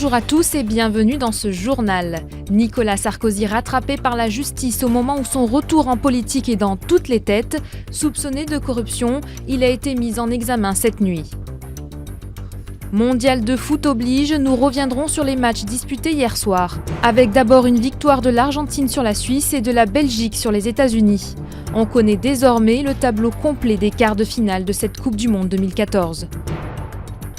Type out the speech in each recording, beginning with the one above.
Bonjour à tous et bienvenue dans ce journal. Nicolas Sarkozy rattrapé par la justice au moment où son retour en politique est dans toutes les têtes. Soupçonné de corruption, il a été mis en examen cette nuit. Mondial de foot oblige, nous reviendrons sur les matchs disputés hier soir. Avec d'abord une victoire de l'Argentine sur la Suisse et de la Belgique sur les États-Unis. On connaît désormais le tableau complet des quarts de finale de cette Coupe du Monde 2014.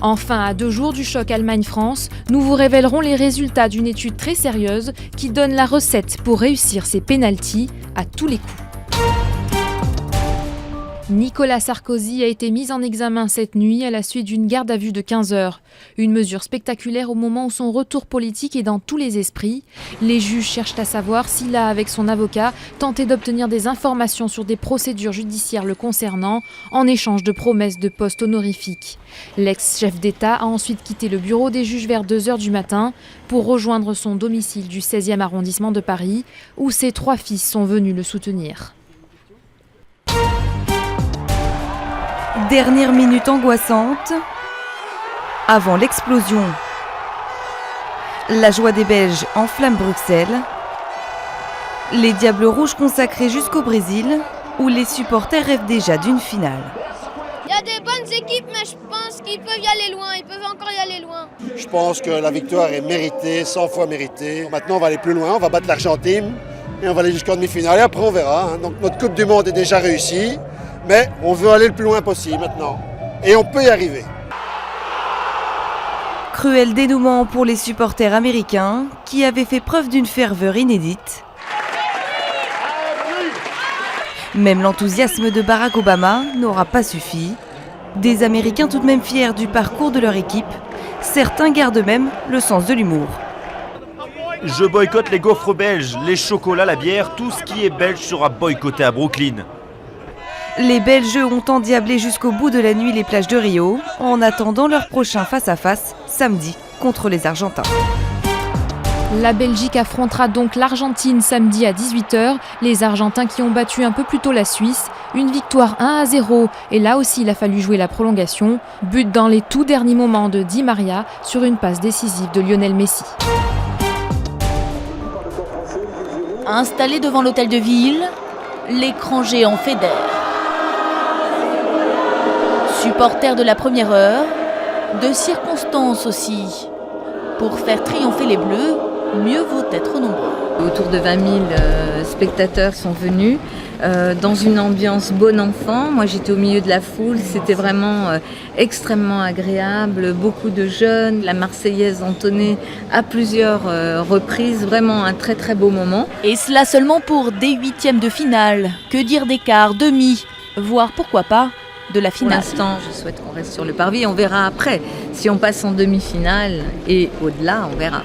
Enfin, à 2 jours du choc Allemagne-France, nous vous révélerons les résultats d'une étude très sérieuse qui donne la recette pour réussir ses pénaltys à tous les coups. Nicolas Sarkozy a été mis en examen cette nuit à la suite d'une garde à vue de 15 heures. Une mesure spectaculaire au moment où son retour politique est dans tous les esprits. Les juges cherchent à savoir s'il a, avec son avocat, tenté d'obtenir des informations sur des procédures judiciaires le concernant en échange de promesses de postes honorifiques. L'ex-chef d'État a ensuite quitté le bureau des juges vers 2 heures du matin pour rejoindre son domicile du 16e arrondissement de Paris, où ses 3 fils sont venus le soutenir. Dernière minute angoissante, avant l'explosion. La joie des Belges enflamme Bruxelles. Les Diables Rouges consacrés jusqu'au Brésil, où les supporters rêvent déjà d'une finale. Il y a des bonnes équipes, mais je pense qu'ils peuvent y aller loin, ils peuvent encore y aller loin. Je pense que la victoire est méritée, 100 fois méritée. Maintenant, on va aller plus loin, on va battre l'Argentine et on va aller jusqu'en demi-finale et après on verra. Donc notre Coupe du Monde est déjà réussie. Mais on veut aller le plus loin possible maintenant. Et on peut y arriver. Cruel dénouement pour les supporters américains qui avaient fait preuve d'une ferveur inédite. Même l'enthousiasme de Barack Obama n'aura pas suffi. Des Américains tout de même fiers du parcours de leur équipe. Certains gardent même le sens de l'humour. Je boycotte les gaufres belges, les chocolats, la bière, tout ce qui est belge sera boycotté à Brooklyn. Les Belges ont endiablé jusqu'au bout de la nuit les plages de Rio, en attendant leur prochain face-à-face, samedi, contre les Argentins. La Belgique affrontera donc l'Argentine samedi à 18h, les Argentins qui ont battu un peu plus tôt la Suisse. Une victoire 1-0, et là aussi il a fallu jouer la prolongation. But dans les tout derniers moments de Di Maria sur une passe décisive de Lionel Messi. Installé devant l'hôtel de ville, l'écran géant fédère. Supporters de la première heure, de circonstances aussi. Pour faire triompher les Bleus, mieux vaut être nombreux. Autour de 20 000 spectateurs sont venus dans une ambiance bon enfant. Moi j'étais au milieu de la foule, c'était vraiment extrêmement agréable. Beaucoup de jeunes, la Marseillaise entonnée à plusieurs reprises, vraiment un très très beau moment. Et cela seulement pour des 8e de finale. Que dire des quarts, demi, voire pourquoi pas de la finale. Pour l'instant, je souhaite qu'on reste sur le parvis, on verra après. Si on passe en demi-finale et au-delà, on verra.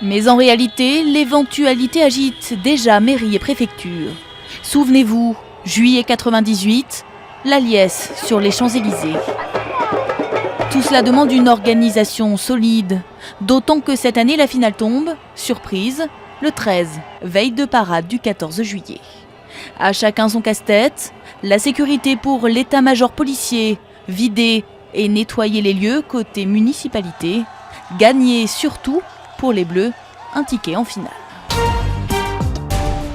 Mais en réalité, l'éventualité agite déjà mairie et préfecture. Souvenez-vous, juillet 98, la liesse sur les Champs-Élysées. Tout cela demande une organisation solide, d'autant que cette année la finale tombe, surprise, le 13, veille de parade du 14 juillet. À chacun son casse-tête, la sécurité pour l'état-major policier, vider et nettoyer les lieux côté municipalité, gagner surtout pour les Bleus un ticket en finale.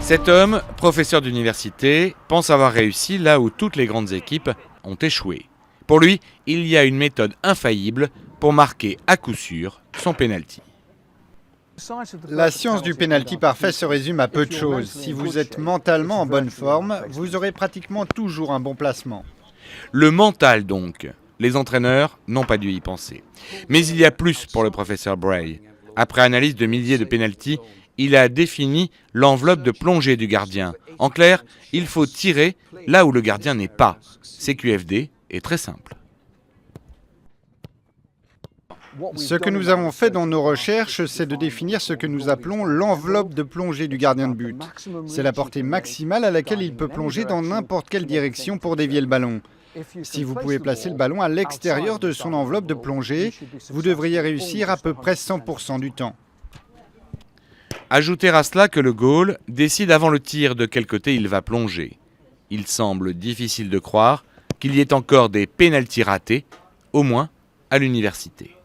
Cet homme, professeur d'université, pense avoir réussi là où toutes les grandes équipes ont échoué. Pour lui, il y a une méthode infaillible pour marquer à coup sûr son pénalty. La science du pénalty parfait se résume à peu de choses. Si vous êtes mentalement en bonne forme, vous aurez pratiquement toujours un bon placement. Le mental donc. Les entraîneurs n'ont pas dû y penser. Mais il y a plus pour le professeur Bray. Après analyse de milliers de pénaltys, il a défini l'enveloppe de plongée du gardien. En clair, il faut tirer là où le gardien n'est pas. CQFD est très simple. Ce que nous avons fait dans nos recherches, c'est de définir ce que nous appelons l'enveloppe de plongée du gardien de but. C'est la portée maximale à laquelle il peut plonger dans n'importe quelle direction pour dévier le ballon. Si vous pouvez placer le ballon à l'extérieur de son enveloppe de plongée, vous devriez réussir à peu près 100% du temps. Ajoutez à cela que le goal décide avant le tir de quel côté il va plonger. Il semble difficile de croire qu'il y ait encore des pénaltys ratés, au moins à l'université.